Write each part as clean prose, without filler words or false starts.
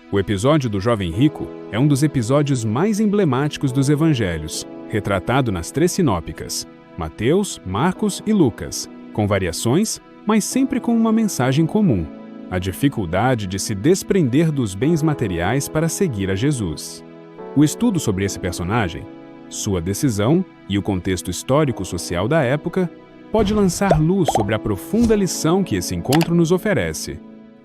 O episódio do jovem rico é um dos episódios mais emblemáticos dos evangelhos, retratado nas 3 sinópicas, Mateus, Marcos e Lucas, com variações, mas sempre com uma mensagem comum: a dificuldade de se desprender dos bens materiais para seguir a Jesus. O estudo sobre esse personagem, sua decisão e o contexto histórico-social da época pode lançar luz sobre a profunda lição que esse encontro nos oferece.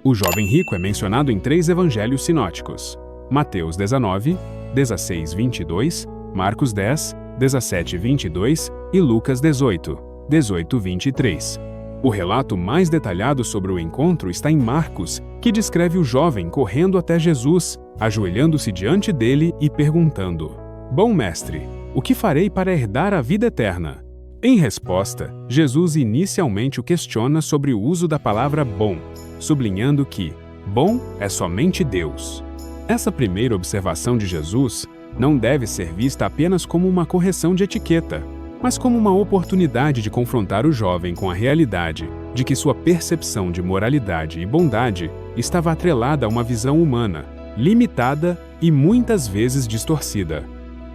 O jovem rico é mencionado em 3 evangelhos sinóticos: Mateus 19, 16, 22, Marcos 10, 17, 22 e Lucas 18, 18, 23. O relato mais detalhado sobre o encontro está em Marcos, que descreve o jovem correndo até Jesus, ajoelhando-se diante dele e perguntando: "Bom mestre, o que farei para herdar a vida eterna?" Em resposta, Jesus inicialmente o questiona sobre o uso da palavra bom, sublinhando que bom é somente Deus. Essa primeira observação de Jesus não deve ser vista apenas como uma correção de etiqueta, mas como uma oportunidade de confrontar o jovem com a realidade de que sua percepção de moralidade e bondade estava atrelada a uma visão humana, limitada e muitas vezes distorcida.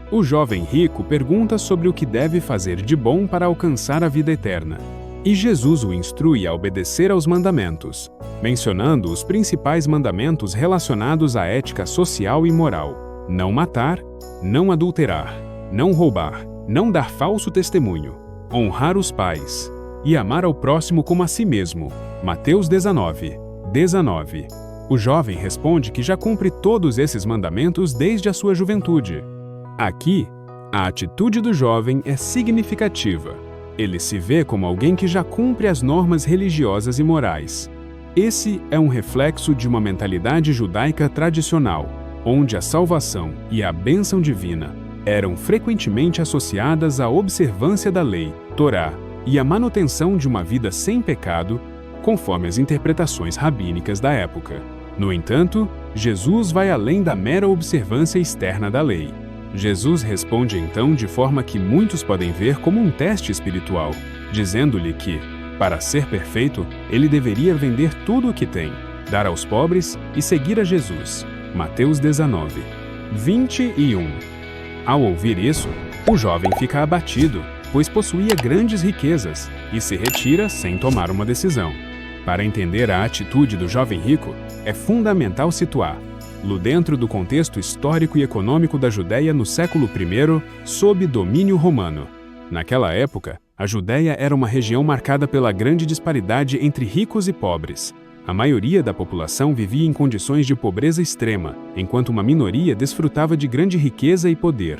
O jovem rico pergunta sobre o que deve fazer de bom para alcançar a vida eterna, e Jesus o instrui a obedecer aos mandamentos, mencionando os principais mandamentos relacionados à ética social e moral: não matar, não adulterar, não roubar, não dar falso testemunho, honrar os pais e amar ao próximo como a si mesmo. Mateus 19, 19. O jovem responde que já cumpre todos esses mandamentos desde a sua juventude. Aqui, a atitude do jovem é significativa. Ele se vê como alguém que já cumpre as normas religiosas e morais. Esse é um reflexo de uma mentalidade judaica tradicional, onde a salvação e a bênção divina eram frequentemente associadas à observância da lei, Torá, e à manutenção de uma vida sem pecado, conforme as interpretações rabínicas da época. No entanto, Jesus vai além da mera observância externa da lei. Jesus responde então de forma que muitos podem ver como um teste espiritual, dizendo-lhe que, para ser perfeito, ele deveria vender tudo o que tem, dar aos pobres e seguir a Jesus. Mateus 19, 21. Ao ouvir isso, o jovem fica abatido, pois possuía grandes riquezas, e se retira sem tomar uma decisão. Para entender a atitude do jovem rico, é fundamental situá-lo dentro do contexto histórico e econômico da Judéia no século I, sob domínio romano. Naquela época, a Judéia era uma região marcada pela grande disparidade entre ricos e pobres. A maioria da população vivia em condições de pobreza extrema, enquanto uma minoria desfrutava de grande riqueza e poder.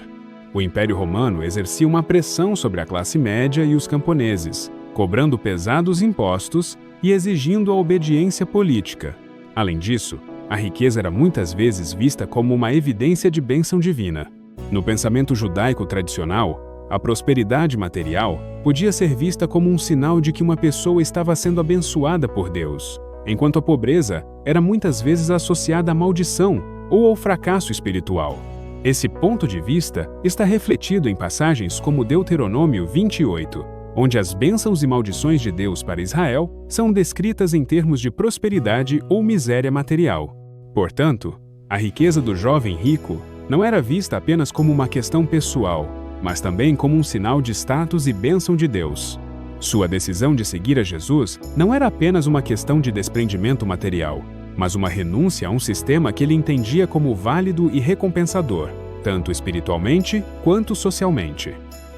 O Império Romano exercia uma pressão sobre a classe média e os camponeses, cobrando pesados impostos e exigindo a obediência política. Além disso, a riqueza era muitas vezes vista como uma evidência de bênção divina. No pensamento judaico tradicional, a prosperidade material podia ser vista como um sinal de que uma pessoa estava sendo abençoada por Deus, enquanto a pobreza era muitas vezes associada à maldição ou ao fracasso espiritual. Esse ponto de vista está refletido em passagens como Deuteronômio 28, onde as bênçãos e maldições de Deus para Israel são descritas em termos de prosperidade ou miséria material. Portanto, a riqueza do jovem rico não era vista apenas como uma questão pessoal, mas também como um sinal de status e bênção de Deus. Sua decisão de seguir a Jesus não era apenas uma questão de desprendimento material, mas uma renúncia a um sistema que ele entendia como válido e recompensador, tanto espiritualmente quanto socialmente.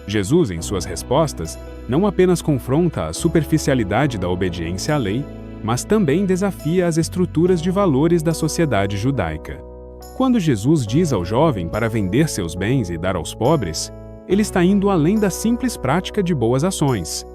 Jesus, em suas respostas, não apenas confronta a superficialidade da obediência à lei, mas também desafia as estruturas de valores da sociedade judaica. Quando Jesus diz ao jovem para vender seus bens e dar aos pobres, ele está indo além da simples prática de boas ações.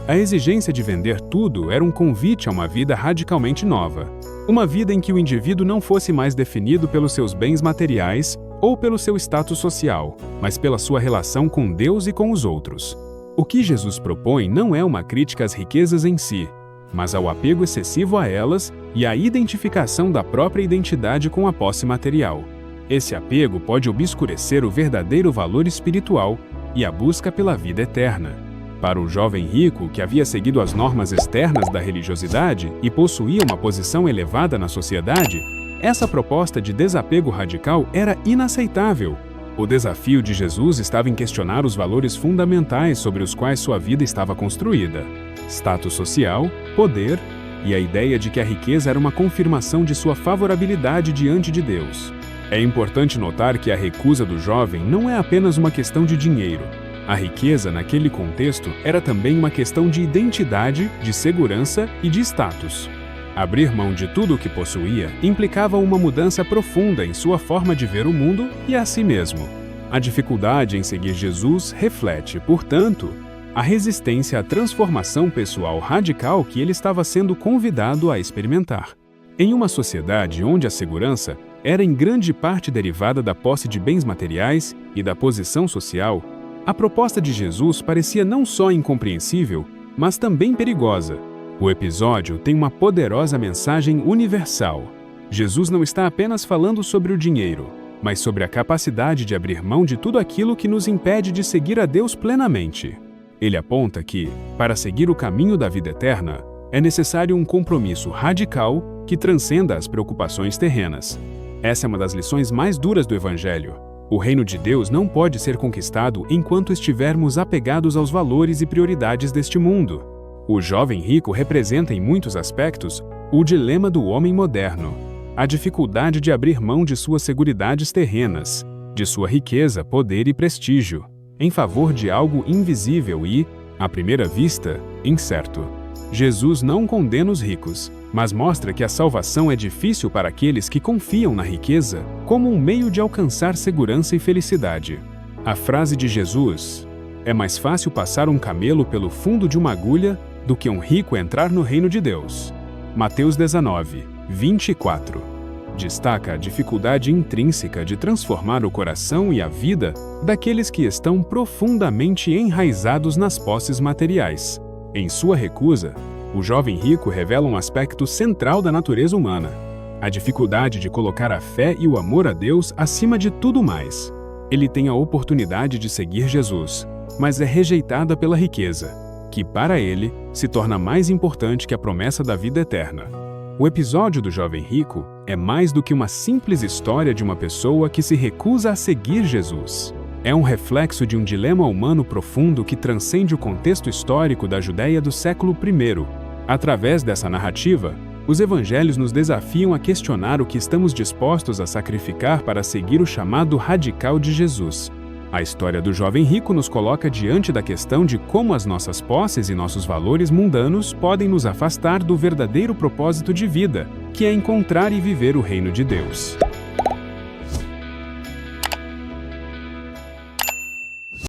A exigência de vender tudo era um convite a uma vida radicalmente nova, uma vida em que o indivíduo não fosse mais definido pelos seus bens materiais ou pelo seu status social, mas pela sua relação com Deus e com os outros. O que Jesus propõe não é uma crítica às riquezas em si, mas ao apego excessivo a elas e à identificação da própria identidade com a posse material. Esse apego pode obscurecer o verdadeiro valor espiritual e a busca pela vida eterna. Para o jovem rico, que havia seguido as normas externas da religiosidade e possuía uma posição elevada na sociedade, Essa proposta de desapego radical era inaceitável. O desafio de Jesus estava em questionar os valores fundamentais sobre os quais sua vida estava construída: status social, poder e a ideia de que a riqueza era uma confirmação de sua favorabilidade diante de Deus. É importante notar que a recusa do jovem não é apenas uma questão de dinheiro. A riqueza, naquele contexto, era também uma questão de identidade, de segurança e de status. Abrir mão de tudo o que possuía implicava uma mudança profunda em sua forma de ver o mundo e a si mesmo. A dificuldade em seguir Jesus reflete, portanto, a resistência à transformação pessoal radical que ele estava sendo convidado a experimentar. Em uma sociedade onde a segurança era em grande parte derivada da posse de bens materiais e da posição social, a proposta de Jesus parecia não só incompreensível, mas também perigosa. O episódio tem uma poderosa mensagem universal. Jesus não está apenas falando sobre o dinheiro, mas sobre a capacidade de abrir mão de tudo aquilo que nos impede de seguir a Deus plenamente. Ele aponta que, para seguir o caminho da vida eterna, é necessário um compromisso radical que transcenda as preocupações terrenas. Essa é uma das lições mais duras do Evangelho. O reino de Deus não pode ser conquistado enquanto estivermos apegados aos valores e prioridades deste mundo. O jovem rico representa, em muitos aspectos, o dilema do homem moderno. A dificuldade de abrir mão de suas seguridades terrenas, de sua riqueza, poder e prestígio, em favor de algo invisível e, à primeira vista, incerto. Jesus não condena os ricos, mas mostra que a salvação é difícil para aqueles que confiam na riqueza como um meio de alcançar segurança e felicidade. A frase de Jesus: "É mais fácil passar um camelo pelo fundo de uma agulha do que um rico entrar no reino de Deus." Mateus 19, 24. Destaca a dificuldade intrínseca de transformar o coração e a vida daqueles que estão profundamente enraizados nas posses materiais. Em sua recusa, o jovem rico revela um aspecto central da natureza humana: a dificuldade de colocar a fé e o amor a Deus acima de tudo mais. Ele tem a oportunidade de seguir Jesus, mas é rejeitada pela riqueza, que para ele se torna mais importante que a promessa da vida eterna. O episódio do jovem rico é mais do que uma simples história de uma pessoa que se recusa a seguir Jesus. É um reflexo de um dilema humano profundo que transcende o contexto histórico da Judéia do século I. Através dessa narrativa, os evangelhos nos desafiam a questionar o que estamos dispostos a sacrificar para seguir o chamado radical de Jesus. A história do jovem rico nos coloca diante da questão de como as nossas posses e nossos valores mundanos podem nos afastar do verdadeiro propósito de vida, que é encontrar e viver o reino de Deus.